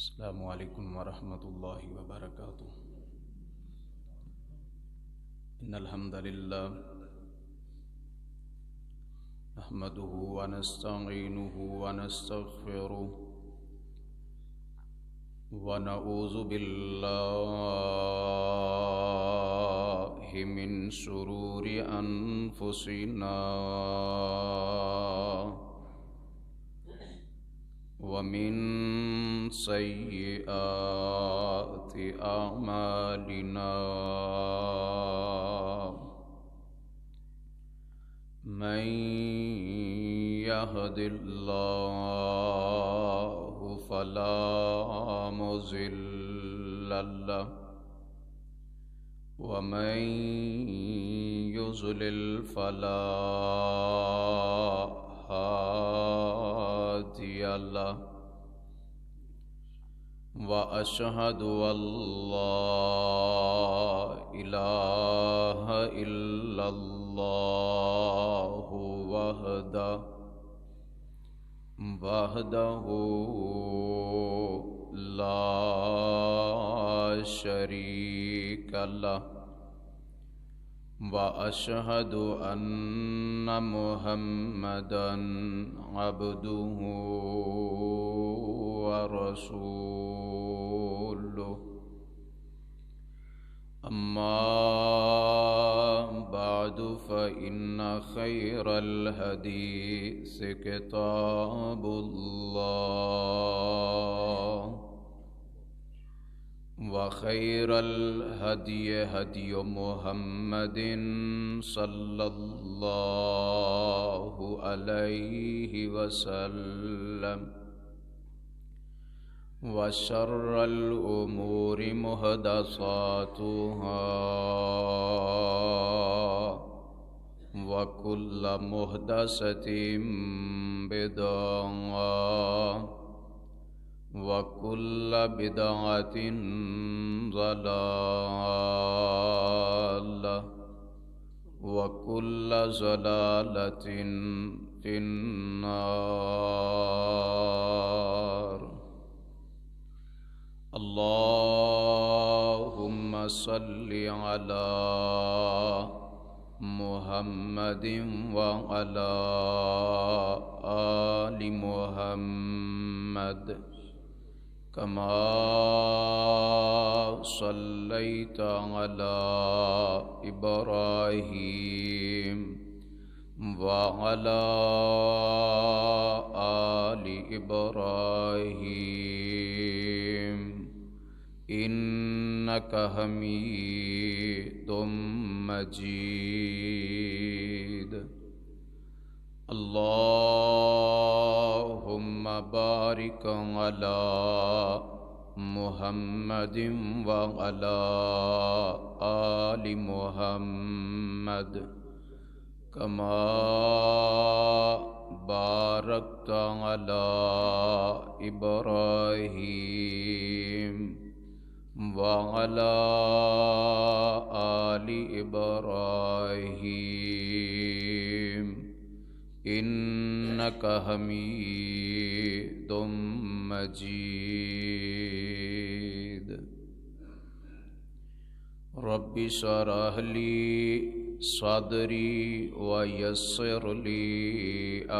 السلام علیکم ورحمۃ اللہ وبرکاتہ۔ ان الحمد للہ نحمده ونستعینه ونستغفره ونعوذ باللہ من شرور انفسنا ومن سیئات اعمالنا من يهد الله فلا مضل له ومن يضلل فلا هادي له وأشهد أن لا إله إلا الله وحده لا شريك له وأشهد أن محمدا عبده ورسوله أما بعد فإن خير الحديث كتاب الله وخير الهدي هدي محمد صلى الله عليه وسلم وشر الأمور محدثاتها وكل محدثة بدعة وكل بدعة ضلالة وكل ضلالة في النار۔ اللهم صل على محمد وعلى آل محمد كما صليت على إبراهيم وعلى آل إبراهيم إنك حميد مجيد۔ اللهم بارك على محمد وعلى آل محمد كما باركت على إبراهيم وعلى آل إبراهيم إنك حميد مجيد۔ رب اشرح لي صدري ويسر لي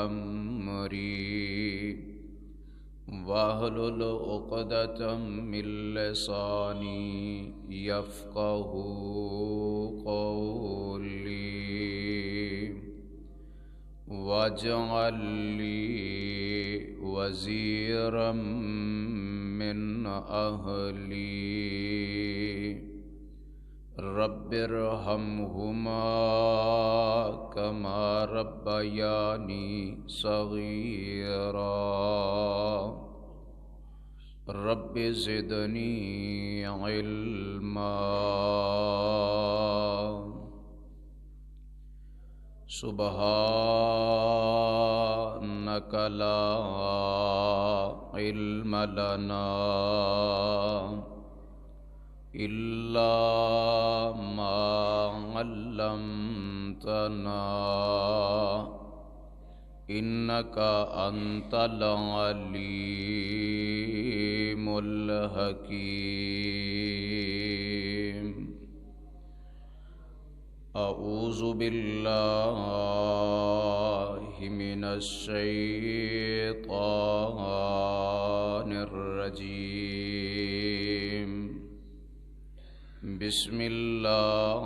أمري واحلل عقدة من لساني يفقه قولي واجعل لي وزيرا من أهلي رب ارحمهما كما ربياني صغيرا رب زدني علما۔ سبحانك لا علم لنا إلا ما علمتنا إنك أنت العليم الحكيم. أعوذ بالله من الشيطان الرجيم. بسم الله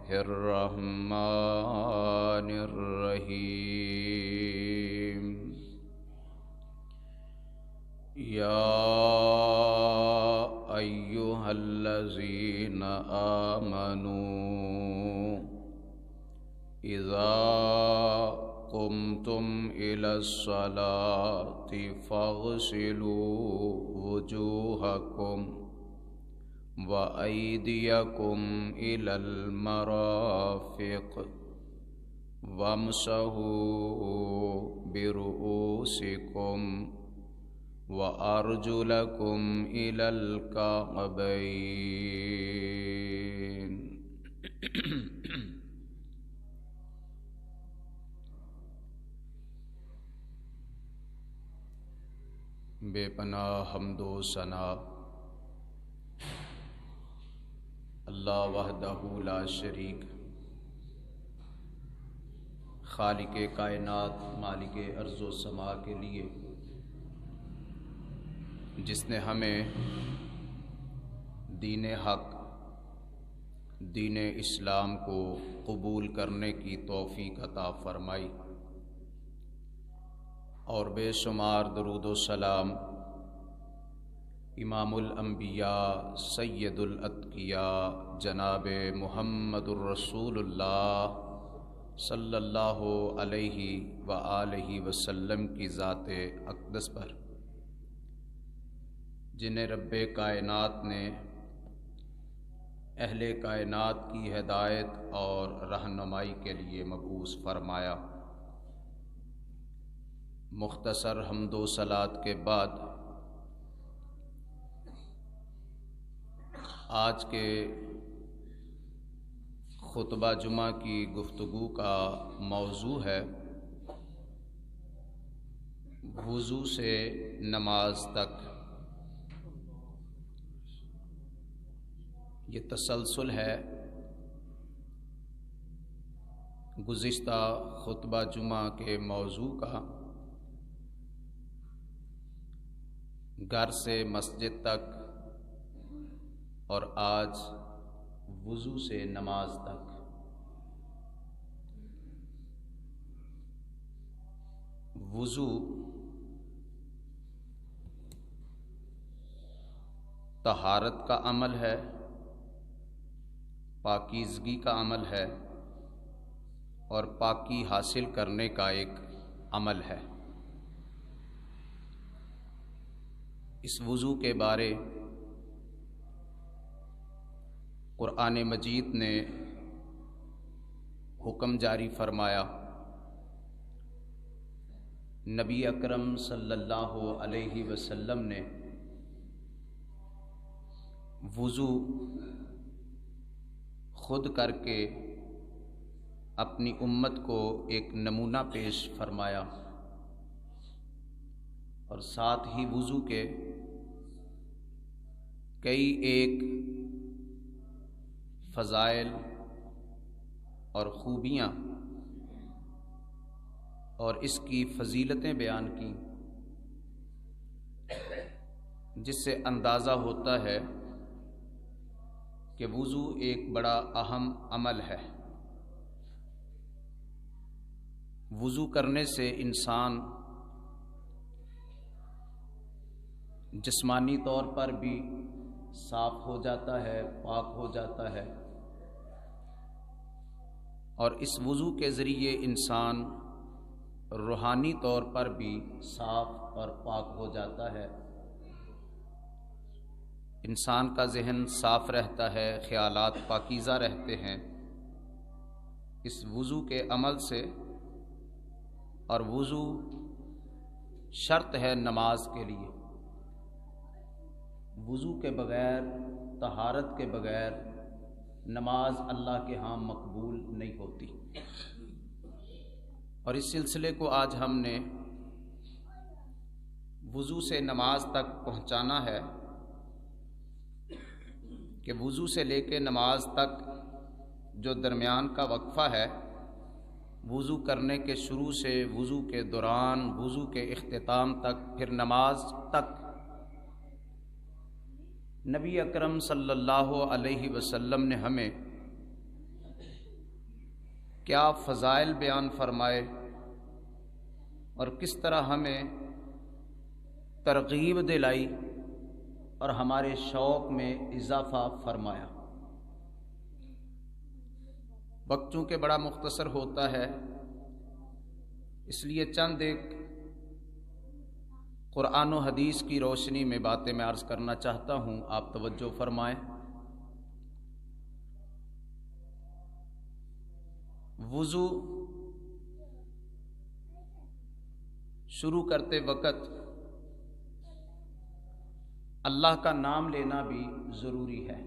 الرحمن الرحيم. يا أيها الذين آمنوا إذا قمتم إلى الصلاة فاغسلوا وجوهكم وأيديكم إلى المرافق وامسحوا برؤوسكم وأرجلكم إلى الكعبين. بے پناہ حمد و ثنا اللہ وحدہ لا شریک، خالق کائنات مالک ارض و سما کے لیے، جس نے ہمیں دین حق دین اسلام کو قبول کرنے کی توفیق عطا فرمائی، اور بے شمار درود و سلام امام الانبیاء سید الاتقیاء جناب محمد الرسول اللہ صلی اللہ علیہ وآلہ وسلم کی ذات اقدس پر، جنہیں رب کائنات نے اہل کائنات کی ہدایت اور رہنمائی کے لیے مبعوث فرمایا۔ مختصر حمد و صلات کے بعد آج کے خطبہ جمعہ کی گفتگو کا موضوع ہے وضو سے نماز تک۔ یہ تسلسل ہے گزشتہ خطبہ جمعہ کے موضوع کا، گھر سے مسجد تک، اور آج وضو سے نماز تک۔ وضو طہارت کا عمل ہے، پاکیزگی کا عمل ہے، اور پاکی حاصل کرنے کا ایک عمل ہے۔ اس وضو کے بارے قرآن مجید نے حکم جاری فرمایا۔ نبی اکرم صلی اللہ علیہ وسلم نے وضو خود کر کے اپنی امت کو ایک نمونہ پیش فرمایا، اور ساتھ ہی وضو کے کئی ایک فضائل اور خوبیاں اور اس کی فضیلتیں بیان کی، جس سے اندازہ ہوتا ہے کہ وضو ایک بڑا اہم عمل ہے۔ وضو کرنے سے انسان جسمانی طور پر بھی صاف ہو جاتا ہے، پاک ہو جاتا ہے، اور اس وضو کے ذریعے انسان روحانی طور پر بھی صاف اور پاک ہو جاتا ہے۔ انسان کا ذہن صاف رہتا ہے، خیالات پاکیزہ رہتے ہیں اس وضو کے عمل سے، اور وضو شرط ہے نماز کے لیے۔ وضو کے بغیر، طہارت کے بغیر نماز اللہ کے ہاں مقبول نہیں ہوتی، اور اس سلسلے کو آج ہم نے وضو سے نماز تک پہنچانا ہے کہ وضو سے لے کے نماز تک جو درمیان کا وقفہ ہے، وضو کرنے کے شروع سے وضو کے دوران، وضو کے اختتام تک، پھر نماز تک، نبی اکرم صلی اللہ علیہ وسلم نے ہمیں کیا فضائل بیان فرمائے اور کس طرح ہمیں ترغیب دلائی اور ہمارے شوق میں اضافہ فرمایا۔ وقت چونکہ بڑا مختصر ہوتا ہے، اس لیے چند ایک قرآن و حدیث کی روشنی میں باتیں میں عرض کرنا چاہتا ہوں، آپ توجہ فرمائیں۔ وضو شروع کرتے وقت اللہ کا نام لینا بھی ضروری ہے،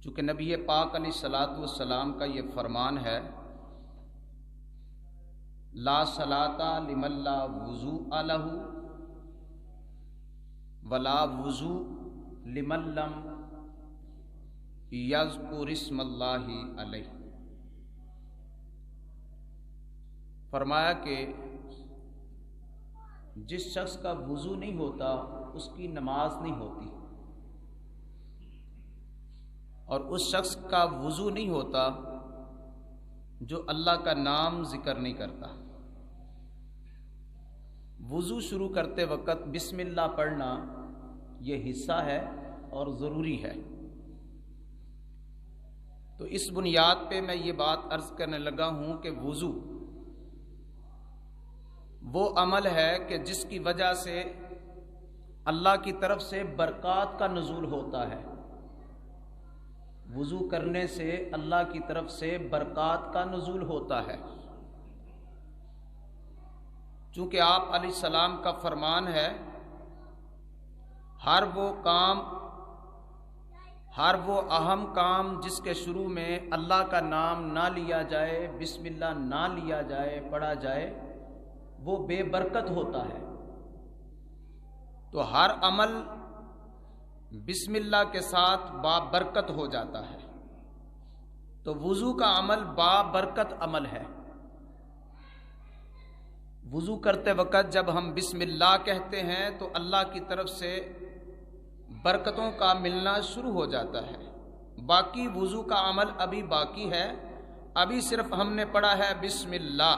چونکہ نبی پاک علیہ الصلاۃ والسلام کا یہ فرمان ہے، لا صلاۃ لمن لا وضوء لہ ولا وضوء لمن لم یذکر اسم اللہ علیہ۔ فرمایا کہ جس شخص کا وضو نہیں ہوتا اس کی نماز نہیں ہوتی، اور اس شخص کا وضو نہیں ہوتا جو اللہ کا نام ذکر نہیں کرتا۔ وضو شروع کرتے وقت بسم اللہ پڑھنا یہ حصہ ہے اور ضروری ہے۔ تو اس بنیاد پہ میں یہ بات عرض کرنے لگا ہوں کہ وضو وہ عمل ہے کہ جس کی وجہ سے اللہ کی طرف سے برکات کا نزول ہوتا ہے۔ وضو کرنے سے اللہ کی طرف سے برکات کا نزول ہوتا ہے، چونکہ آپ علیہ السلام کا فرمان ہے، ہر وہ اہم کام جس کے شروع میں اللہ کا نام نہ لیا جائے، بسم اللہ نہ لیا جائے، پڑھا جائے، وہ بے برکت ہوتا ہے۔ تو ہر عمل بسم اللہ کے ساتھ بابرکت ہو جاتا ہے، تو وضو کا عمل بابرکت عمل ہے۔ وضو کرتے وقت جب ہم بسم اللہ کہتے ہیں تو اللہ کی طرف سے برکتوں کا ملنا شروع ہو جاتا ہے۔ باقی وضو کا عمل ابھی باقی ہے، ابھی صرف ہم نے پڑھا ہے بسم اللہ،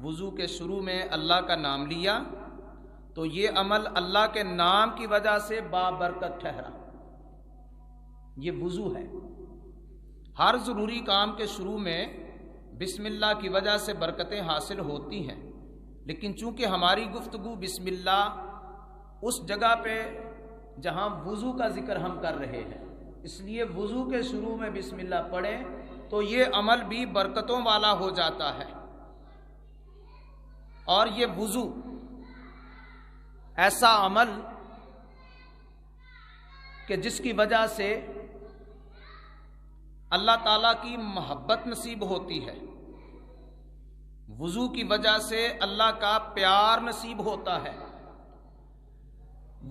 وضو کے شروع میں اللہ کا نام لیا، تو یہ عمل اللہ کے نام کی وجہ سے بابرکت ٹھہرا، یہ وضو ہے۔ ہر ضروری کام کے شروع میں بسم اللہ کی وجہ سے برکتیں حاصل ہوتی ہیں، لیکن چونکہ ہماری گفتگو بسم اللہ اس جگہ پہ جہاں وضو کا ذکر ہم کر رہے ہیں، اس لیے وضو کے شروع میں بسم اللہ پڑھیں تو یہ عمل بھی برکتوں والا ہو جاتا ہے۔ اور یہ وضو ایسا عمل کہ جس کی وجہ سے اللہ تعالیٰ کی محبت نصیب ہوتی ہے، وضو کی وجہ سے اللہ کا پیار نصیب ہوتا ہے۔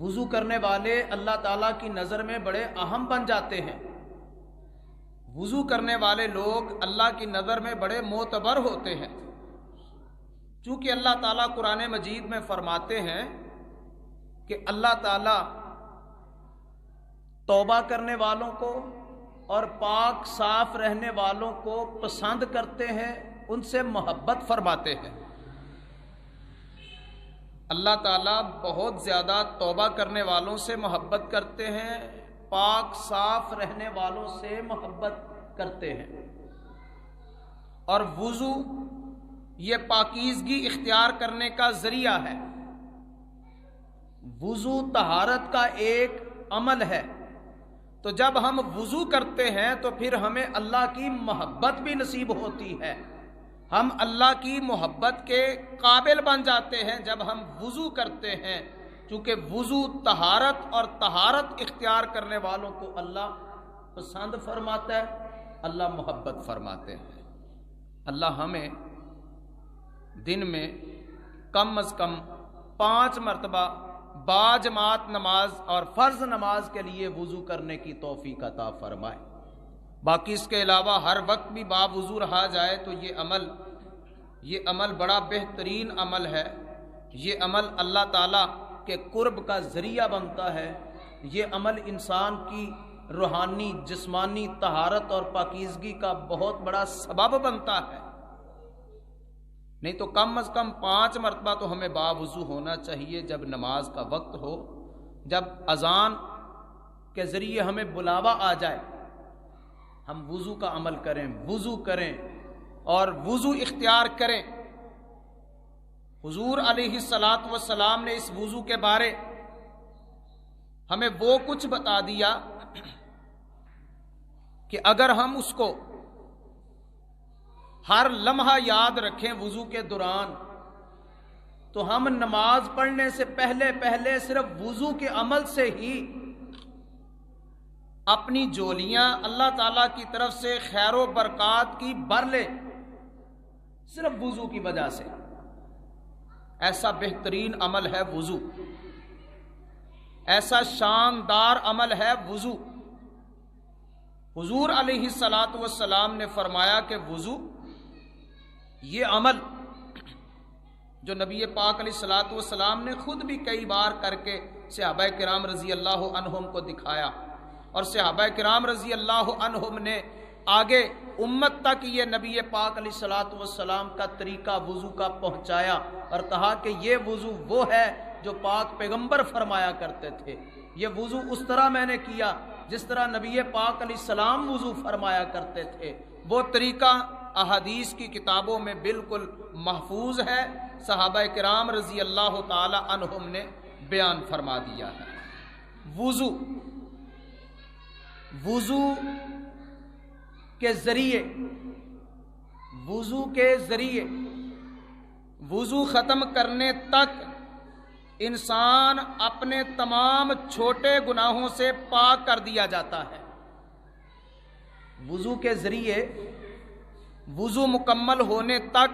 وضو کرنے والے اللہ تعالیٰ کی نظر میں بڑے اہم بن جاتے ہیں، وضو کرنے والے لوگ اللہ کی نظر میں بڑے معتبر ہوتے ہیں، چونکہ اللہ تعالیٰ قرآن مجید میں فرماتے ہیں کہ اللہ تعالیٰ توبہ کرنے والوں کو اور پاک صاف رہنے والوں کو پسند کرتے ہیں، ان سے محبت فرماتے ہیں۔ اللہ تعالیٰ بہت زیادہ توبہ کرنے والوں سے محبت کرتے ہیں، پاک صاف رہنے والوں سے محبت کرتے ہیں۔ اور وضو یہ پاکیزگی اختیار کرنے کا ذریعہ ہے۔ وضو طہارت کا ایک عمل ہے، تو جب ہم وضو کرتے ہیں تو پھر ہمیں اللہ کی محبت بھی نصیب ہوتی ہے، ہم اللہ کی محبت کے قابل بن جاتے ہیں جب ہم وضو کرتے ہیں، چونکہ وضو طہارت اور طہارت اختیار کرنے والوں کو اللہ پسند فرماتا ہے۔ اللہ محبت فرماتے ہیں۔ اللہ ہمیں دن میں کم از کم 5 مرتبہ باجماعت نماز اور فرض نماز کے لیے وضو کرنے کی توفیق عطا فرمائے۔ باقی اس کے علاوہ ہر وقت بھی باوضو رہا جائے تو یہ عمل بڑا بہترین عمل ہے۔ یہ عمل اللہ تعالیٰ کے قرب کا ذریعہ بنتا ہے۔ یہ عمل انسان کی روحانی جسمانی طہارت اور پاکیزگی کا بہت بڑا سبب بنتا ہے۔ نہیں تو کم از کم 5 مرتبہ تو ہمیں باوضو ہونا چاہیے جب نماز کا وقت ہو، جب اذان کے ذریعے ہمیں بلاوا آ جائے ہم وضو کا عمل کریں، وضو کریں اور وضو اختیار کریں۔ حضور علیہ الصلاۃ والسلام نے اس وضو کے بارے ہمیں وہ کچھ بتا دیا کہ اگر ہم اس کو ہر لمحہ یاد رکھیں وضو کے دوران تو ہم نماز پڑھنے سے پہلے صرف وضو کے عمل سے ہی اپنی جولیاں اللہ تعالیٰ کی طرف سے خیر و برکات کی بھر لیں، صرف وضو کی وجہ سے۔ ایسا بہترین عمل ہے وضو، ایسا شاندار عمل ہے وضو۔ حضور علیہ الصلاۃ والسلام نے فرمایا کہ وضو یہ عمل جو نبی پاک علیہ الصلاۃ والسلام نے خود بھی کئی بار کر کے صحابہ کرام رضی اللہ عنہم کو دکھایا، اور صحابہ کرام رضی اللہ عنہم نے آگے امت تک یہ نبی پاک علیہ الصلاۃ والسلام کا طریقہ وضو کا پہنچایا اور کہا کہ یہ وضو وہ ہے جو پاک پیغمبر فرمایا کرتے تھے۔ یہ وضو اس طرح میں نے کیا جس طرح نبی پاک علیہ السلام وضو فرمایا کرتے تھے۔ وہ طریقہ احادیث کی کتابوں میں بالکل محفوظ ہے، صحابہ کرام رضی اللہ تعالی عنہم نے بیان فرما دیا ہے۔ وضو کے ذریعے وضو ختم کرنے تک انسان اپنے تمام چھوٹے گناہوں سے پاک کر دیا جاتا ہے۔ وضو کے ذریعے وضو مکمل ہونے تک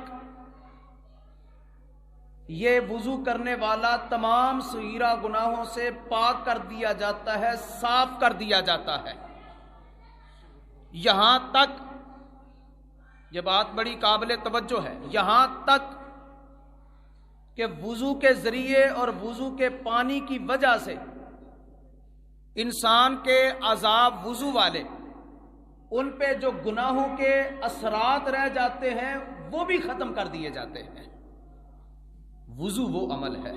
یہ وضو کرنے والا تمام صغیرہ گناہوں سے پاک کر دیا جاتا ہے، صاف کر دیا جاتا ہے۔ یہاں تک، یہ بات بڑی قابل توجہ ہے، یہاں تک کہ وضو کے ذریعے اور وضو کے پانی کی وجہ سے انسان کے عذاب وضو والے ان پہ جو گناہوں کے اثرات رہ جاتے ہیں وہ بھی ختم کر دیے جاتے ہیں۔ وضو وہ عمل ہے،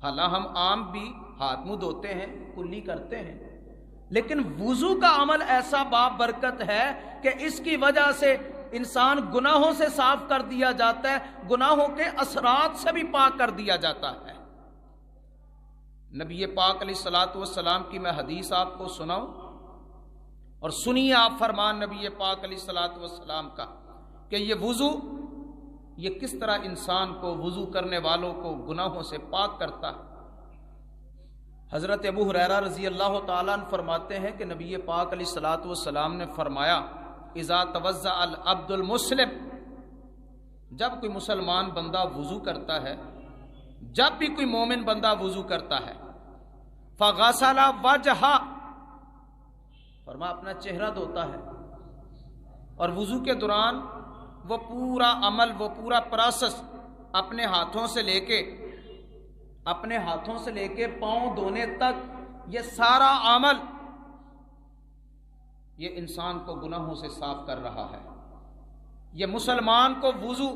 حالانکہ ہم عام بھی ہاتھ منہ دھوتے ہیں، کلی کرتے ہیں، لیکن وضو کا عمل ایسا بابرکت ہے کہ اس کی وجہ سے انسان گناہوں سے صاف کر دیا جاتا ہے، گناہوں کے اثرات سے بھی پاک کر دیا جاتا ہے۔ نبی پاک علیہ الصلاۃ والسلام کی میں حدیث آپ کو سناؤں اور سنیے آپ فرمان نبی پاک علیہ الصلاۃ والسلام کا کہ یہ وضو یہ کس طرح انسان کو، وضو کرنے والوں کو گناہوں سے پاک کرتا ہے۔ حضرت ابو ہریرہ رضی اللہ تعالیٰ عنہ فرماتے ہیں کہ نبی پاک علیہ الصلاۃ والسلام نے فرمایا اذا توضأ العبد المسلم، جب کوئی مسلمان بندہ وضو کرتا ہے، جب بھی کوئی مومن بندہ وضو کرتا ہے، فغسل وجہہ، فرمایا اپنا چہرہ دھوتا ہے، اور وضو کے دوران وہ پورا عمل، وہ پورا پروسیس اپنے ہاتھوں سے لے کے پاؤں دھونے تک، یہ سارا عمل یہ انسان کو گناہوں سے صاف کر رہا ہے۔ یہ مسلمان کو وضو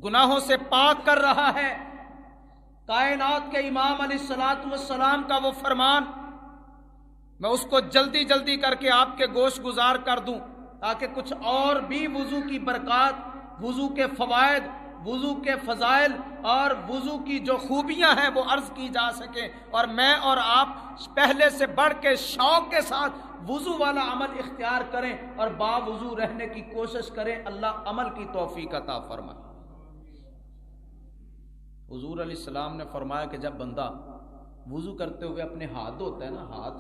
گناہوں سے پاک کر رہا ہے۔ کائنات کے امام علیہ الصلاۃ والسلام کا وہ فرمان، میں اس کو جلدی جلدی کر کے آپ کے گوش گزار کر دوں تاکہ کچھ اور بھی وضو کی برکات، وضو کے فوائد، وضو کے فضائل اور وضو کی جو خوبیاں ہیں وہ عرض کی جا سکیں، اور میں اور آپ پہلے سے بڑھ کے شوق کے ساتھ وضو والا عمل اختیار کریں اور باوضو رہنے کی کوشش کریں۔ اللہ عمل کی توفیق عطا فرمائے۔ حضور علیہ السلام نے فرمایا کہ جب بندہ وضو کرتے ہوئے اپنے ہاتھ دھوتا ہے نا، ہاتھ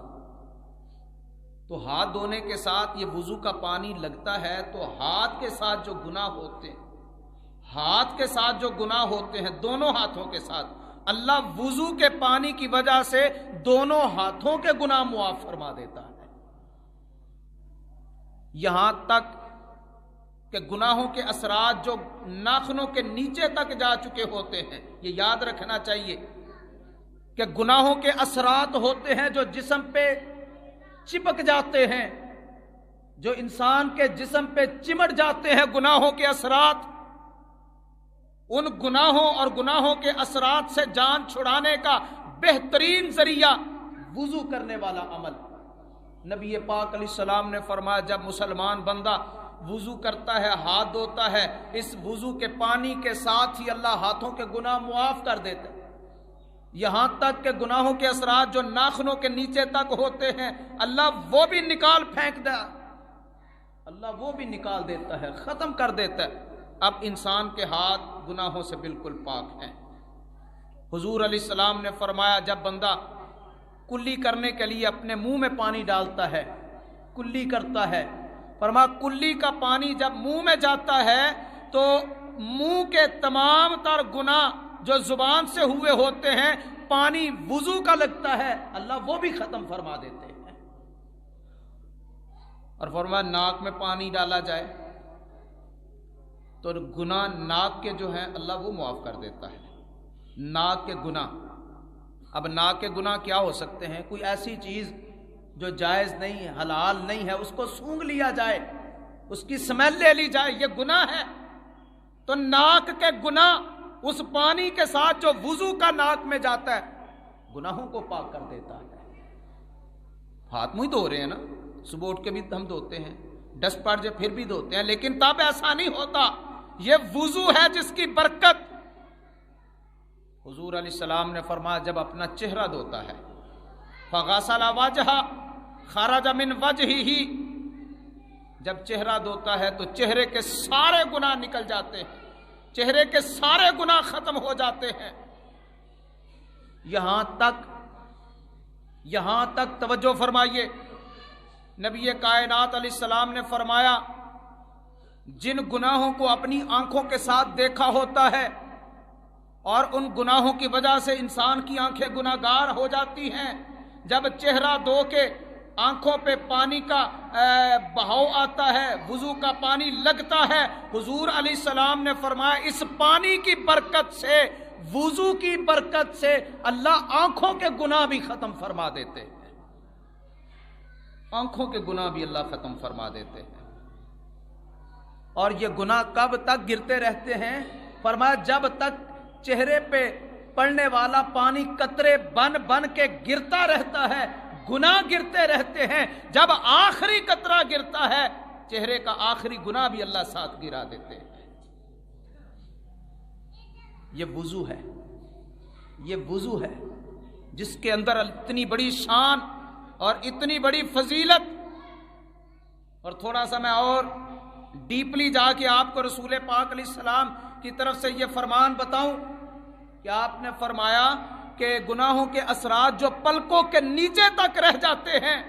تو ہاتھ دھونے کے ساتھ یہ وضو کا پانی لگتا ہے تو ہاتھ کے ساتھ جو گناہ ہوتے ہیں، ہاتھ کے ساتھ جو گناہ ہوتے ہیں دونوں ہاتھوں کے ساتھ، اللہ وضو کے پانی کی وجہ سے دونوں ہاتھوں کے گناہ معاف فرما دیتا ہے۔ یہاں تک کہ گناہوں کے اثرات جو ناخنوں کے نیچے تک جا چکے ہوتے ہیں، یہ یاد رکھنا چاہیے کہ گناہوں کے اثرات ہوتے ہیں جو جسم پہ چپک جاتے ہیں، جو انسان کے جسم پہ چمٹ جاتے ہیں گناہوں کے اثرات۔ ان گناہوں اور گناہوں کے اثرات سے جان چھڑانے کا بہترین ذریعہ وضو کرنے والا عمل۔ نبی پاک علیہ السلام نے فرمایا جب مسلمان بندہ وضو کرتا ہے، ہاتھ دھوتا ہے، اس وضو کے پانی کے ساتھ ہی اللہ ہاتھوں کے گناہ معاف کر دیتا ہے، یہاں تک کہ گناہوں کے اثرات جو ناخنوں کے نیچے تک ہوتے ہیں اللہ وہ بھی نکال پھینک دے، اللہ وہ بھی نکال دیتا ہے، ختم کر دیتا ہے۔ اب انسان کے ہاتھ گناہوں سے بالکل پاک ہیں۔ حضور علیہ السلام نے فرمایا جب بندہ کلی کرنے کے لیے اپنے منہ میں پانی ڈالتا ہے، کلی کرتا ہے، فرمایا کلی کا پانی جب منہ میں جاتا ہے تو منہ کے تمام تر گناہ جو زبان سے ہوئے ہوتے ہیں پانی وضو کا لگتا ہے اللہ وہ بھی ختم فرما دیتے ہیں۔ اور فرمایا ناک میں پانی ڈالا جائے تو گناہ ناک کے جو ہیں اللہ وہ معاف کر دیتا ہے۔ ناک کے گناہ، اب ناک کے گناہ کیا ہو سکتے ہیں؟ کوئی ایسی چیز جو جائز نہیں، حلال نہیں ہے، اس کو سونگھ لیا جائے، اس کی سمیل لے لی جائے، یہ گناہ ہے۔ تو ناک کے گناہ اس پانی کے ساتھ جو وضو کا ناک میں جاتا ہے گناہوں کو پاک کر دیتا ہے۔ ہاتھ منہ دھو رہے ہیں نا، صبح اٹھ کے بھی ہم دھوتے ہیں، ڈسٹ پڑ جائے پھر بھی دھوتے ہیں، لیکن تب ایسا نہیں ہوتا، یہ وضو ہے جس کی برکت۔ حضور علیہ السلام نے فرمایا جب اپنا چہرہ دھوتا ہے فغسل وجہہ خرج من وجہہ، جب چہرہ دھوتا ہے تو چہرے کے سارے گناہ نکل جاتے ہیں، چہرے کے سارے گناہ ختم ہو جاتے ہیں۔ یہاں تک توجہ فرمائیے، نبی کائنات علیہ السلام نے فرمایا جن گناہوں کو اپنی آنکھوں کے ساتھ دیکھا ہوتا ہے اور ان گناہوں کی وجہ سے انسان کی آنکھیں گناہگار ہو جاتی ہیں، جب چہرہ دھو کے آنکھوں پہ پانی کا بہاؤ آتا ہے، وضو کا پانی لگتا ہے، حضور علیہ السلام نے فرمایا اس پانی کی برکت سے، وضو کی برکت سے اللہ آنکھوں کے گناہ بھی ختم فرما دیتے ہیں، آنکھوں کے گناہ بھی اللہ ختم فرما دیتے ہیں۔ اور یہ گناہ کب تک گرتے رہتے ہیں؟ فرمایا جب تک چہرے پہ پڑنے والا پانی قطرے بن بن کے گرتا رہتا ہے، گناہ گرتے رہتے ہیں، جب آخری قطرہ گرتا ہے چہرے کا آخری گناہ بھی اللہ ساتھ گرا دیتے ہیں۔ یہ وضو ہے، یہ وضو ہے جس کے اندر اتنی بڑی شان اور اتنی بڑی فضیلت۔ اور تھوڑا سا میں اور ڈیپلی جا کے آپ کو رسول پاک علیہ السلام کی طرف سے یہ فرمان بتاؤں کہ آپ نے فرمایا کہ گناہوں کے اثرات جو پلکوں کے نیچے تک رہ جاتے ہیں،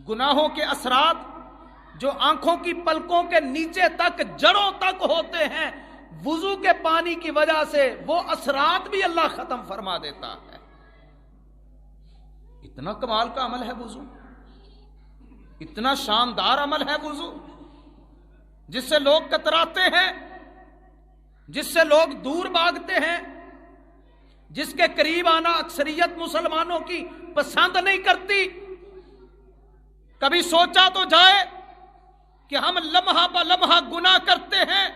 گناہوں کے اثرات جو آنکھوں کی پلکوں کے نیچے تک جڑوں تک ہوتے ہیں، وضو کے پانی کی وجہ سے وہ اثرات بھی اللہ ختم فرما دیتا ہے۔ اتنا کمال کا عمل ہے وضو، اتنا شاندار عمل ہے وضو، جس سے لوگ کتراتے ہیں، جس سے لوگ دور بھاگتے ہیں، جس کے قریب آنا اکثریت مسلمانوں کی پسند نہیں کرتی۔ کبھی سوچا تو جائے کہ ہم لمحہ بہ لمحہ گناہ کرتے ہیں،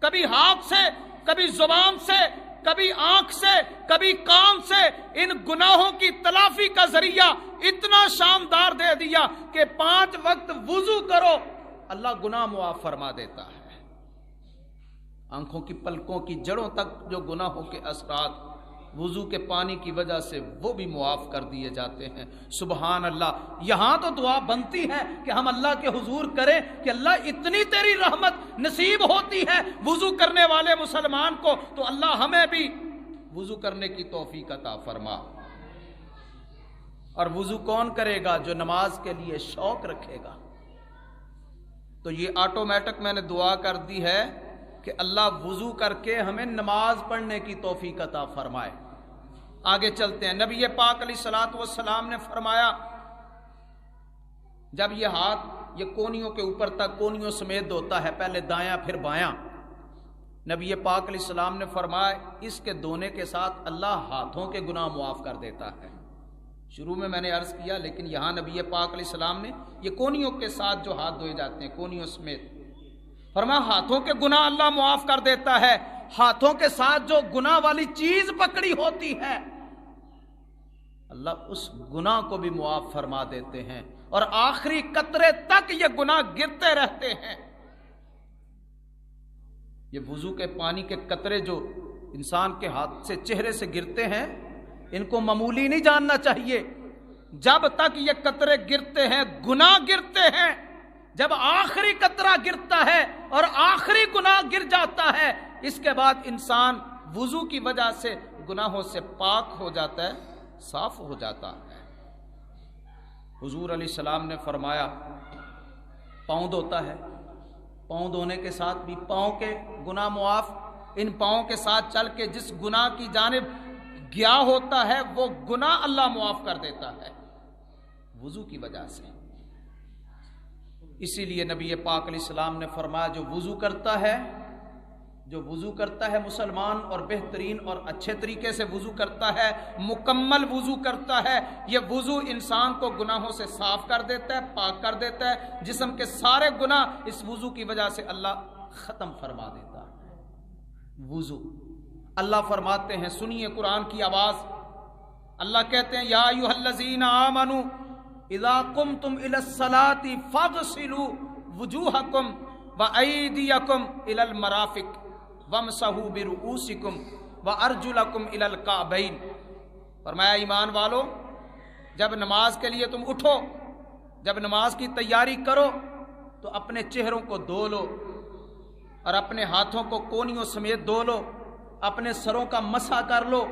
کبھی ہاتھ سے، کبھی زبان سے، کبھی آنکھ سے، کبھی کان سے، ان گناہوں کی تلافی کا ذریعہ اتنا شاندار دے دیا کہ 5 وقت وضو کرو اللہ گناہ معاف فرما دیتا ہے۔ آنکھوں کی پلکوں کی جڑوں تک جو گناہوں کے اثرات وضو کے پانی کی وجہ سے وہ بھی معاف کر دیے جاتے ہیں۔ سبحان اللہ۔ یہاں تو دعا بنتی ہے کہ ہم اللہ کے حضور کریں کہ اللہ اتنی تیری رحمت نصیب ہوتی ہے وضو کرنے والے مسلمان کو، تو اللہ ہمیں بھی وضو کرنے کی توفیق عطا فرما۔ اور وضو کون کرے گا؟ جو نماز کے لیے شوق رکھے گا۔ تو یہ آٹومیٹک میں نے دعا کر دی ہے کہ اللہ وضو کر کے ہمیں نماز پڑھنے کی توفیق عطا فرمائے۔ آگے چلتے ہیں۔ نبی پاک علیہ الصلوۃ والسلام نے فرمایا، جب یہ ہاتھ یہ کونیوں کے اوپر تک کونیوں سمیت ہوتا ہے، پہلے دایاں پھر بایاں، نبی پاک علیہ السلام نے فرمایا اس کے دھونے کے ساتھ اللہ ہاتھوں کے گناہ معاف کر دیتا ہے۔ شروع میں نے عرض کیا، لیکن یہاں نبی پاک علیہ السلام نے یہ کونیوں کے ساتھ جو ہاتھ دھوئے جاتے ہیں کونیوں سمیت، فرمایا ہاتھوں کے گناہ اللہ معاف کر دیتا ہے۔ ہاتھوں کے ساتھ جو گناہ والی چیز پکڑی ہوتی ہے اللہ اس گناہ کو بھی معاف فرما دیتے ہیں، اور آخری قطرے تک یہ گناہ گرتے رہتے ہیں۔ یہ وضو کے پانی کے قطرے جو انسان کے ہاتھ سے چہرے سے گرتے ہیں، ان کو معمولی نہیں جاننا چاہیے۔ جب تک یہ قطرے گرتے ہیں گناہ گرتے ہیں، جب آخری قطرہ گرتا ہے اور آخری گناہ گر جاتا ہے، اس کے بعد انسان وضو کی وجہ سے گناہوں سے پاک ہو جاتا ہے، صاف ہو جاتا ہے۔ حضور علیہ السلام نے فرمایا پاؤں دھوتا ہے، پاؤں دھونے کے ساتھ بھی پاؤں کے گناہ معاف، ان پاؤں کے ساتھ چل کے جس گناہ کی جانب گیا ہوتا ہے وہ گناہ اللہ معاف کر دیتا ہے وضو کی وجہ سے۔ اسی لیے نبی پاک علیہ السلام نے فرمایا جو وضو کرتا ہے مسلمان، اور بہترین اور اچھے طریقے سے وضو کرتا ہے، مکمل وضو کرتا ہے، یہ وضو انسان کو گناہوں سے صاف کر دیتا ہے، پاک کر دیتا ہے، جسم کے سارے گناہ اس وضو کی وجہ سے اللہ ختم فرما دیتا ہے۔ وضو اللہ فرماتے ہیں، سنیے قرآن کی آواز، اللہ کہتے ہیں یا ایھا الذین آمنوا اذا قمتم الی الصلاۃ فاغسلوا وجوہکم وایدیکم الی المرافق وامسحوا برؤوسکم وارجلکم الی الکعبین۔ فرمایا ایمان والو، جب نماز کے لیے تم اٹھو، جب نماز کی تیاری کرو تو اپنے چہروں کو دھو لو اور اپنے ہاتھوں کو کونیوں سمیت دھو لو، اپنے سروں کا مسح کر لو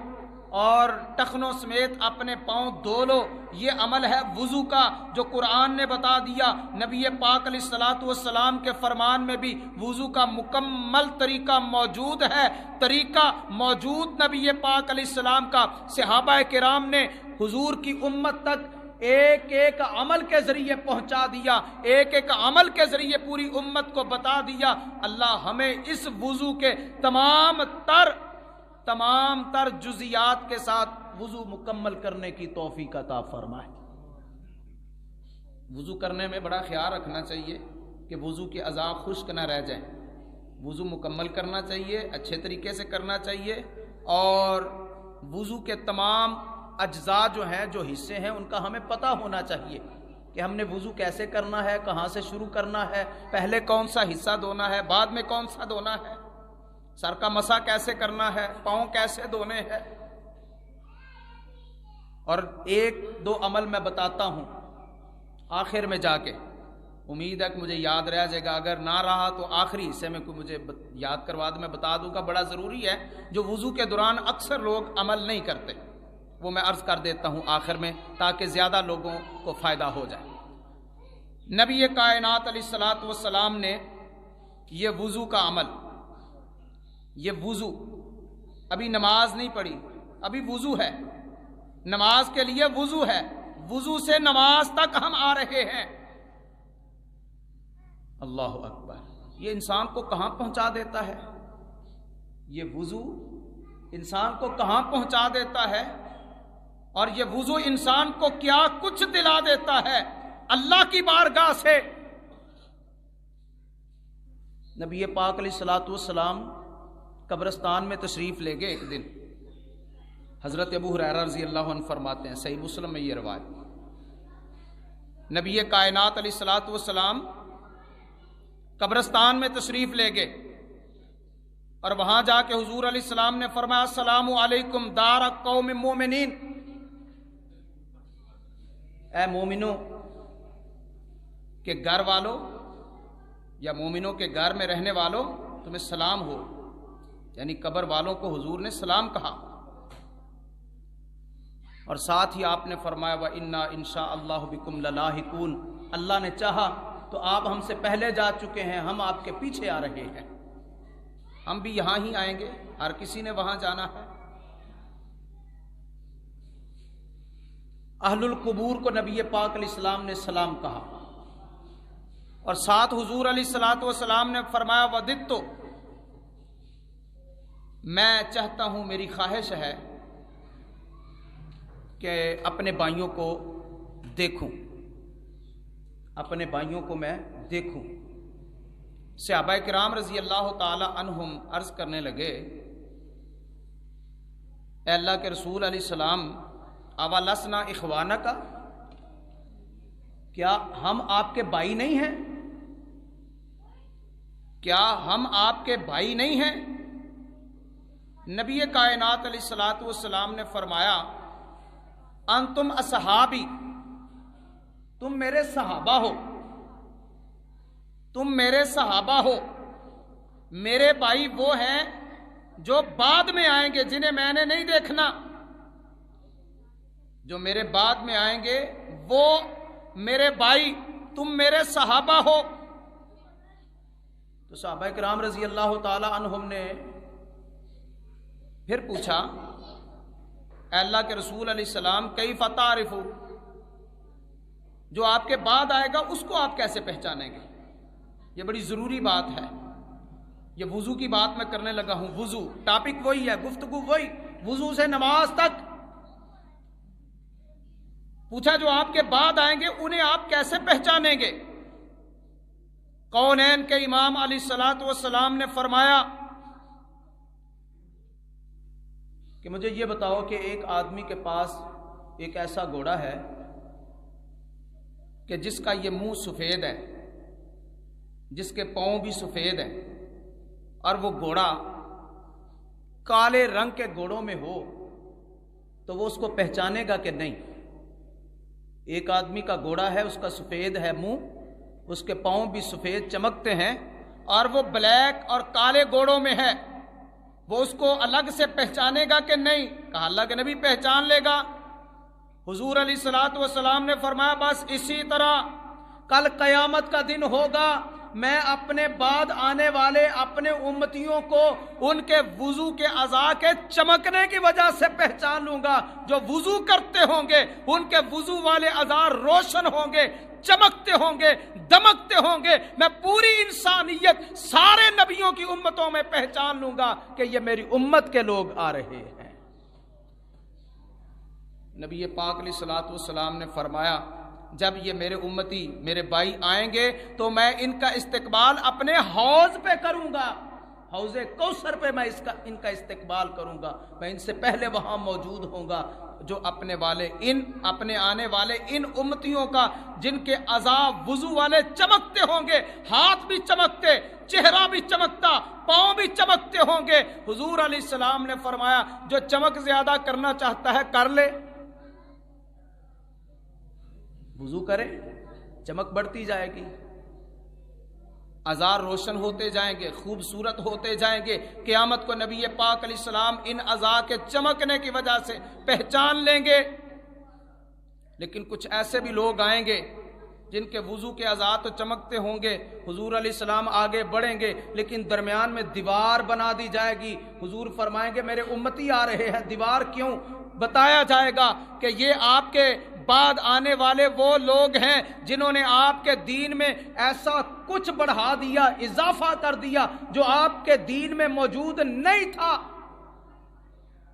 اور ٹخنوں سمیت اپنے پاؤں دھو لو۔ یہ عمل ہے وضو کا جو قرآن نے بتا دیا۔ نبی پاک علیہ الصلوۃ والسلام کے فرمان میں بھی وضو کا مکمل طریقہ موجود ہے۔ طریقہ موجود نبی پاک علیہ السلام کا صحابہ کرام نے حضور کی امت تک ایک ایک عمل کے ذریعے پہنچا دیا، ایک ایک عمل کے ذریعے پوری امت کو بتا دیا۔ اللہ ہمیں اس وضو کے تمام تر جزیات کے ساتھ وضو مکمل کرنے کی توفیق عطا فرمائے۔ وضو کرنے میں بڑا خیال رکھنا چاہیے کہ وضو کے اعضاء خشک نہ رہ جائیں، وضو مکمل کرنا چاہیے، اچھے طریقے سے کرنا چاہیے، اور وضو کے تمام اجزاء جو ہیں، جو حصے ہیں، ان کا ہمیں پتہ ہونا چاہیے کہ ہم نے وضو کیسے کرنا ہے، کہاں سے شروع کرنا ہے، پہلے کون سا حصہ دھونا ہے، بعد میں کون سا دھونا ہے، سر کا مسح کیسے کرنا ہے، پاؤں کیسے دھونے ہیں۔ اور ایک دو عمل میں بتاتا ہوں آخر میں جا کے، امید ہے کہ مجھے یاد رہ جائے گا، اگر نہ رہا تو آخری حصے میں کوئی مجھے یاد کروا دے، میں بتا دوں گا، بڑا ضروری ہے، جو وضو کے دوران اکثر لوگ عمل نہیں کرتے، وہ میں عرض کر دیتا ہوں آخر میں تاکہ زیادہ لوگوں کو فائدہ ہو جائے۔ نبی کائنات علیہ الصلوۃ والسلام نے یہ وضو کا عمل، یہ وضو، ابھی نماز نہیں پڑھی، ابھی وضو ہے، نماز کے لیے وضو ہے، وضو سے نماز تک ہم آ رہے ہیں۔ اللہ اکبر، یہ انسان کو کہاں پہنچا دیتا ہے، یہ وضو انسان کو کہاں پہنچا دیتا ہے، اور یہ وضو انسان کو کیا کچھ دلا دیتا ہے اللہ کی بارگاہ سے۔ نبی پاک علیہ الصلوۃ والسلام قبرستان میں تشریف لے گئے ایک دن، حضرت ابو ہریرہ رضی اللہ عنہ فرماتے ہیں، صحیح مسلم میں یہ روایت، نبی کائنات علیہ الصلوۃ والسلام قبرستان میں تشریف لے گئے، اور وہاں جا کے حضور علیہ السلام نے فرمایا السلام علیکم دار قوم مومنین، اے مومنوں کے گھر والوں یا مومنوں کے گھر میں رہنے والوں تمہیں سلام ہو، یعنی قبر والوں کو حضور نے سلام کہا۔ اور ساتھ ہی آپ نے فرمایا وَإِنَّا إِن شَاءَ اللَّهُ بِكُمْ لَلَاحِقُونَ، اللہ نے چاہا تو آپ ہم سے پہلے جا چکے ہیں، ہم آپ کے پیچھے آ رہے ہیں، ہم بھی یہاں ہی آئیں گے، ہر کسی نے وہاں جانا ہے۔ اہل القبور کو نبی پاک علیہ السلام نے سلام کہا، اور ساتھ حضور علیہ الصلوۃ والسلام نے فرمایا وددت، میں چاہتا ہوں، میری خواہش ہے کہ اپنے بھائیوں کو دیکھوں، اپنے بھائیوں کو میں دیکھوں۔ صحابہ کرام رضی اللہ تعالی عنہم عرض کرنے لگے، اے اللہ کے رسول علیہ السلام، اولسنا اخوانک، کیا ہم آپ کے بھائی نہیں ہیں؟ کیا ہم آپ کے بھائی نہیں ہیں؟ نبی کائنات علیہ الصلوۃ والسلام نے فرمایا انتم اصحابی، تم میرے صحابہ ہو، تم میرے صحابہ ہو، میرے بھائی وہ ہیں جو بعد میں آئیں گے، جنہیں میں نے نہیں دیکھنا، جو میرے بعد میں آئیں گے وہ میرے بھائی، تم میرے صحابہ ہو۔ تو صحابہ کرام رضی اللہ تعالی عنہم نے پھر پوچھا، اے اللہ کے رسول علیہ السلام، کیف تعرف، جو آپ کے بعد آئے گا اس کو آپ کیسے پہچانیں گے؟ یہ بڑی ضروری بات ہے، یہ وضو کی بات میں کرنے لگا ہوں، وضو ٹاپک وہی ہے، گفتگو وہی، وضو سے نماز تک۔ پوچھا جو آپ کے بعد آئیں گے انہیں آپ کیسے پہچانیں گے؟ کونین کے امام علیہ الصلوۃ والسلام نے فرمایا کہ مجھے یہ بتاؤ کہ ایک آدمی کے پاس ایک ایسا گھوڑا ہے کہ جس کا یہ منہ سفید ہے، جس کے پاؤں بھی سفید ہیں، اور وہ گھوڑا کالے رنگ کے گھوڑوں میں ہو تو وہ اس کو پہچانے گا کہ نہیں؟ ایک آدمی کا گھوڑا ہے، اس کا سفید ہے منہ، اس کے پاؤں بھی سفید چمکتے ہیں، اور وہ بلیک اور کالے گھوڑوں میں ہے، وہ اس کو الگ سے پہچانے گا کہ نہیں؟ کہا اللہ کے نبی پہچان لے گا۔ حضور علیہ الصلوۃ والسلام نے فرمایا بس اسی طرح کل قیامت کا دن ہوگا، میں اپنے بعد آنے والے اپنے امتیوں کو ان کے وضو کے اعضاء کے چمکنے کی وجہ سے پہچان لوں گا۔ جو وضو کرتے ہوں گے ان کے وضو والے اعضاء روشن ہوں گے، چمکتے ہوں گے، دمکتے ہوں گے، میں پوری انسانیت سارے نبیوں کی امتوں میں پہچان لوں گا کہ یہ میری امت کے لوگ آ رہے ہیں۔ نبی پاک علیہ الصلوۃ والسلام نے فرمایا جب یہ میرے امتی، میرے بھائی آئیں گے تو میں ان کا استقبال اپنے حوض پہ کروں گا، حوض کوثر پہ میں ان کا استقبال کروں گا، میں ان سے پہلے وہاں موجود ہوں گا۔ جو اپنے آنے والے ان امتیوں کا جن کے اعضاء وضو والے چمکتے ہوں گے، ہاتھ بھی چمکتے، چہرہ بھی چمکتا، پاؤں بھی چمکتے ہوں گے، حضور علیہ السلام نے فرمایا جو چمک زیادہ کرنا چاہتا ہے کر لے، وضو کرے، چمک بڑھتی جائے گی، اعضاء روشن ہوتے جائیں گے، خوبصورت ہوتے جائیں گے۔ قیامت کو نبی پاک علیہ السلام ان اعضاء کے چمکنے کی وجہ سے پہچان لیں گے۔ لیکن کچھ ایسے بھی لوگ آئیں گے جن کے وضو کے اعضاء تو چمکتے ہوں گے، حضور علیہ السلام آگے بڑھیں گے لیکن درمیان میں دیوار بنا دی جائے گی، حضور فرمائیں گے میرے امتی آ رہے ہیں، دیوار کیوں؟ بتایا جائے گا کہ یہ آپ کے بعد آنے والے وہ لوگ ہیں جنہوں نے آپ کے دین میں ایسا کچھ بڑھا دیا، اضافہ کر دیا جو آپ کے دین میں موجود نہیں تھا۔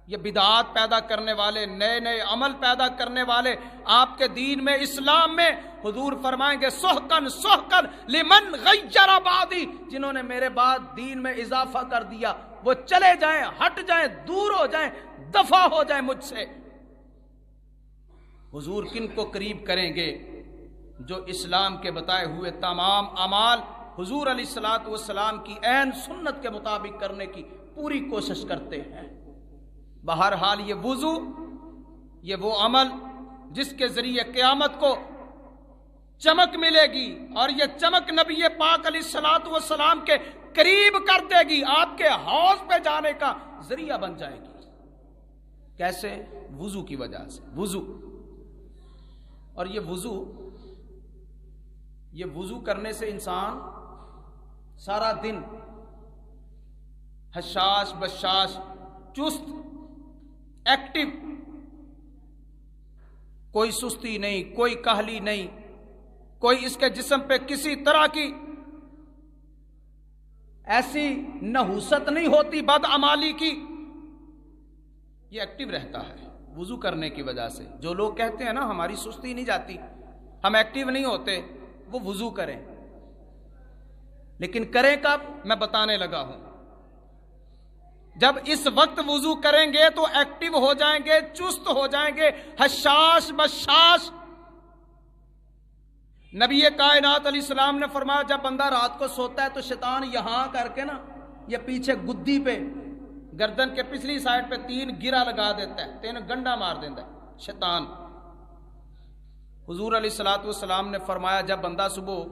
یہ بدعات پیدا کرنے والے، نئے نئے عمل پیدا کرنے والے آپ کے دین میں، اسلام میں، حضور فرمائیں گے سحقن سحقن لمن غیر بعدی، جنہوں نے میرے بعد دین میں اضافہ کر دیا وہ چلے جائیں، ہٹ جائیں، دور ہو جائیں، دفع ہو جائیں مجھ سے۔ حضور کن کو قریب کریں گے؟ جو اسلام کے بتائے ہوئے تمام اعمال حضور علیہ الصلوۃ والسلام کی عین سنت کے مطابق کرنے کی پوری کوشش کرتے ہیں۔ بہرحال یہ وضو، یہ وہ عمل جس کے ذریعے قیامت کو چمک ملے گی، اور یہ چمک نبی پاک علیہ الصلوۃ والسلام کے قریب کر دے گی، آپ کے حوض پہ جانے کا ذریعہ بن جائے گی کیسے؟ وضو کی وجہ سے، وضو۔ اور یہ وضو کرنے سے انسان سارا دن حشاش بشاش، چست، ایکٹیو، کوئی سستی نہیں، کوئی کاہلی نہیں، کوئی اس کے جسم پہ کسی طرح کی ایسی نحوست نہیں ہوتی بدعمالی کی، یہ ایکٹیو رہتا ہے وضو کرنے کی وجہ سے۔ جو لوگ کہتے ہیں نا ہماری سستی نہیں جاتی، ہم ایکٹیو نہیں ہوتے، وہ وضو کریں۔ لیکن کریں کب؟ میں بتانے لگا ہوں۔ جب اس وقت وضو کریں گے تو ایکٹیو ہو جائیں گے، چست ہو جائیں گے، حشاش بشاش۔ نبی کائنات علیہ السلام نے فرمایا جب بندہ رات کو سوتا ہے تو شیطان یہاں کر کے نا، یہ پیچھے گدی پہ، گردن کے پچھلی سائڈ پہ 3 گرا لگا دیتا ہے، 3 گنڈا مار دیتا ہے شیطان۔ حضور علیہ الصلوۃ والسلام نے فرمایا جب بندہ صبح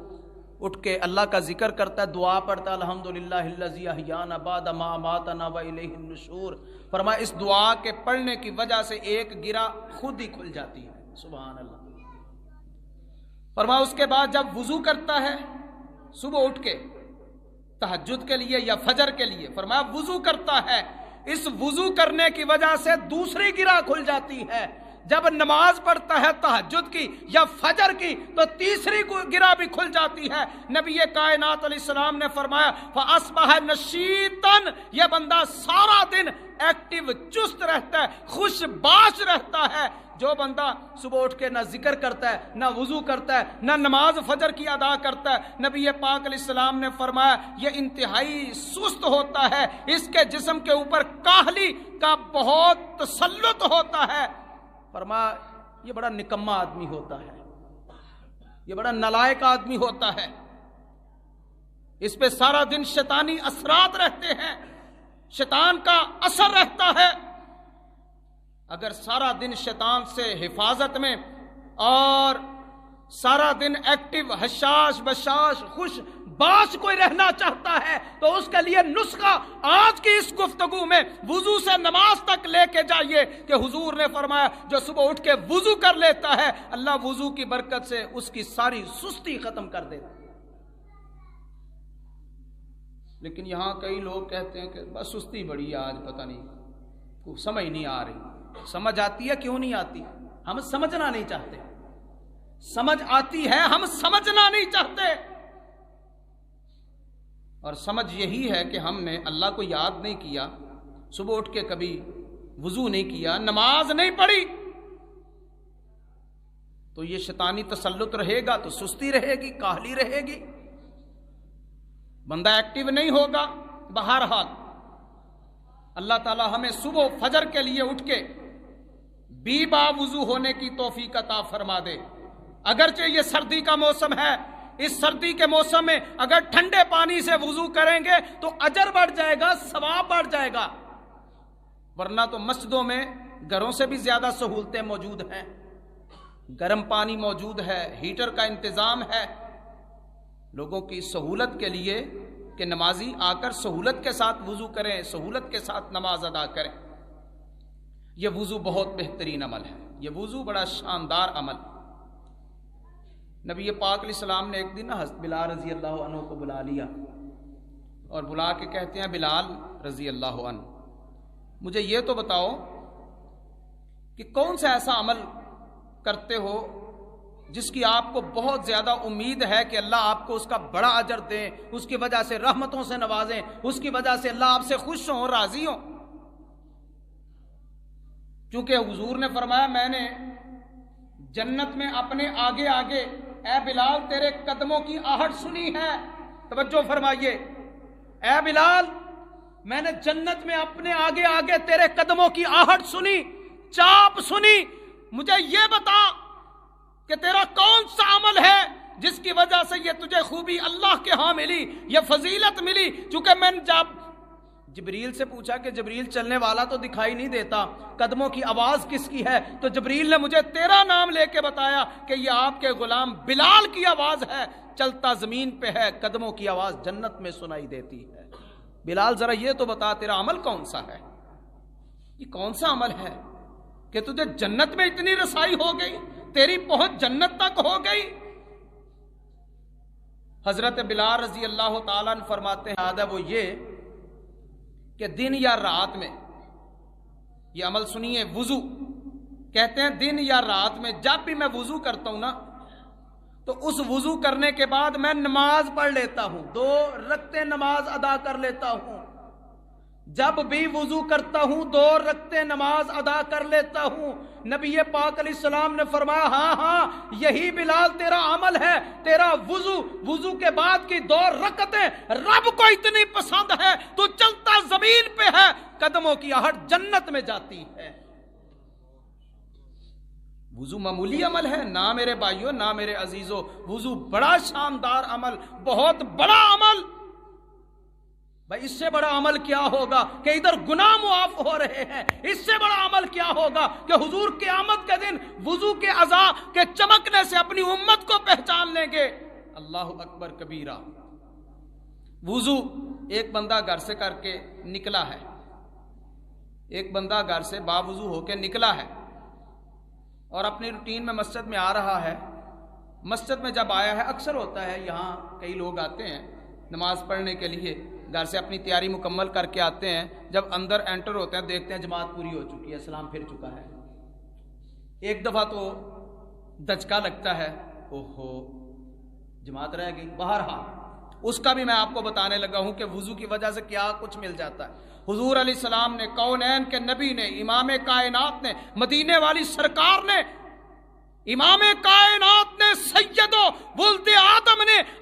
اٹھ کے اللہ کا ذکر کرتا ہے، دعا پڑھتا ہے الحمدللہ الذی احیانا بعد ما اماتنا والیہ النشور، فرمایا اس دعا کے پڑھنے کی وجہ سے ایک گرا خود ہی کھل جاتی ہے، سبحان اللہ۔ فرمایا اس کے بعد جب وضو کرتا ہے صبح اٹھ کے تہجد کے لیے یا فجر کے لیے، فرمایا وضو کرتا ہے، اس وضو کرنے کی وجہ سے دوسری گرہ کھل جاتی ہے۔ جب نماز پڑھتا ہے تہجد کی یا فجر کی تو تیسری گرہ بھی کھل جاتی ہے۔ نبی کائنات علیہ السلام نے فرمایا فَأَصْبَحَ نَشِيطًا، یہ بندہ سارا دن ایکٹیو چست رہتا ہے، خوش باش رہتا ہے۔ جو بندہ صبح اٹھ کے نہ ذکر کرتا ہے، نہ وضو کرتا ہے، نہ نماز فجر کی ادا کرتا ہے، نبی پاک علیہ السلام نے فرمایا یہ انتہائی سست ہوتا ہے، اس کے جسم کے اوپر کاہلی کا بہت تسلط ہوتا ہے۔ فرمایا یہ بڑا نکما آدمی ہوتا ہے، یہ بڑا نالائق آدمی ہوتا ہے، اس پہ سارا دن شیطانی اثرات رہتے ہیں، شیطان کا اثر رہتا ہے۔ اگر سارا دن شیطان سے حفاظت میں اور سارا دن ایکٹیو حشاش بشاش خوش باش کوئی رہنا چاہتا ہے تو اس کے لیے نسخہ آج کی اس گفتگو میں وضو سے نماز تک لے کے جائیے کہ حضور نے فرمایا جو صبح اٹھ کے وضو کر لیتا ہے اللہ وضو کی برکت سے اس کی ساری سستی ختم کر دیتا ہے۔ لیکن یہاں کئی لوگ کہتے ہیں کہ بس سستی بڑی ہے آج، پتہ نہیں کچھ سمجھ نہیں آ رہی۔ سمجھ آتی ہے، کیوں نہیں آتی؟ ہم سمجھنا نہیں چاہتے۔ سمجھ آتی ہے، ہم سمجھنا نہیں چاہتے۔ اور سمجھ یہی ہے کہ ہم نے اللہ کو یاد نہیں کیا، صبح اٹھ کے کبھی وضو نہیں کیا، نماز نہیں پڑھی، تو یہ شیطانی تسلط رہے گا تو سستی رہے گی، کاہلی رہے گی، بندہ ایکٹیو نہیں ہوگا۔ بہرحال اللہ تعالی ہمیں صبح فجر کے لیے اٹھ کے بی با وضو ہونے کی توفیق عطا فرما دے۔ اگرچہ یہ سردی کا موسم ہے، اس سردی کے موسم میں اگر ٹھنڈے پانی سے وضو کریں گے تو اجر بڑھ جائے گا، ثواب بڑھ جائے گا، ورنہ تو مسجدوں میں گھروں سے بھی زیادہ سہولتیں موجود ہیں، گرم پانی موجود ہے، ہیٹر کا انتظام ہے، لوگوں کی سہولت کے لیے کہ نمازی آ کر سہولت کے ساتھ وضو کریں، سہولت کے ساتھ نماز ادا کریں۔ یہ وضو بہت بہترین عمل ہے، یہ وضو بڑا شاندار عمل۔ نبی پاک علیہ السلام نے ایک دن حضرت بلال رضی اللہ عنہ کو بلا لیا اور بلا کے کہتے ہیں بلال رضی اللہ عنہ مجھے یہ تو بتاؤ کہ کون سا ایسا عمل کرتے ہو جس کی آپ کو بہت زیادہ امید ہے کہ اللہ آپ کو اس کا بڑا اجر دیں، اس کی وجہ سے رحمتوں سے نوازیں، اس کی وجہ سے اللہ آپ سے خوش ہوں، راضی ہوں۔ چونکہ حضور نے فرمایا میں نے جنت میں اپنے آگے آگے اے بلال تیرے قدموں کی آہٹ سنی ہے، توجہ فرمائیے، اے بلال میں نے جنت میں اپنے آگے آگے تیرے قدموں کی آہٹ سنی، چاپ سنی، مجھے یہ بتا کہ تیرا کون سا عمل ہے جس کی وجہ سے یہ تجھے خوبی اللہ کے ہاں ملی، یہ فضیلت ملی۔ چونکہ میں نے جب جبریل سے پوچھا کہ جبریل چلنے والا تو دکھائی نہیں دیتا، قدموں کی آواز کس کی ہے؟ تو جبریل نے مجھے تیرا نام لے کے بتایا کہ یہ آپ کے غلام بلال کی آواز ہے، چلتا زمین پہ ہے، قدموں کی آواز جنت میں سنائی دیتی ہے۔ بلال ذرا یہ تو بتا تیرا عمل کون سا ہے، یہ کون سا عمل ہے کہ تجھے جنت میں اتنی رسائی ہو گئی، تیری پہنچ جنت تک ہو گئی۔ حضرت بلال رضی اللہ تعالیٰ عنہ فرماتے ہیں عادہ وہ یہ کہ دن یا رات میں، یہ عمل سنیے، وضو کہتے ہیں دن یا رات میں جب بھی میں وضو کرتا ہوں نا تو اس وضو کرنے کے بعد میں نماز پڑھ لیتا ہوں، 2 رکعتیں نماز ادا کر لیتا ہوں۔ جب بھی وضو کرتا ہوں 2 رکعتیں نماز ادا کر لیتا ہوں۔ نبی پاک علیہ السلام نے فرمایا ہاں ہاں یہی بلال تیرا عمل ہے، تیرا وضو کے بعد کی 2 رکعتیں رب کو اتنی پسند ہے، تو چلتا زمین پہ ہے، قدموں کی آہٹ جنت میں جاتی ہے۔ وضو معمولی عمل ہے نہ میرے بھائیوں، نہ میرے عزیزوں، وضو بڑا شاندار عمل، بہت بڑا عمل۔ بھائی اس سے بڑا عمل کیا ہوگا کہ ادھر گناہ معاف ہو رہے ہیں، اس سے بڑا عمل کیا ہوگا کہ حضور قیامت کے دن وضو کے اعضاء کے چمکنے سے اپنی امت کو پہچان لیں گے۔ اللہ اکبر کبیرہ۔ وضو ایک بندہ گھر سے کر کے نکلا ہے، ایک بندہ گھر سے باوضو ہو کے نکلا ہے اور اپنی روٹین میں مسجد میں آ رہا ہے۔ مسجد میں جب آیا ہے، اکثر ہوتا ہے یہاں کئی لوگ آتے ہیں نماز پڑھنے کے لیے، گھر سے اپنی تیاری مکمل کر کے آتے ہیں، جب اندر انٹر ہوتے ہیں دیکھتے ہیں جماعت پوری ہو چکی ہے، سلام پھر چکا ہے۔ ایک دفعہ تو دھچکا لگتا ہے، اوہو جماعت رہ گئی۔ بہرحال اس کا بھی میں آپ کو بتانے لگا ہوں کہ وضو کی وجہ سے کیا کچھ مل جاتا ہے۔ حضور علیہ السلام نے، کونین کے نبی نے، امام کائنات نے، مدینے والی سرکار نے، امام کائنات نے، سید و ولد آدم نے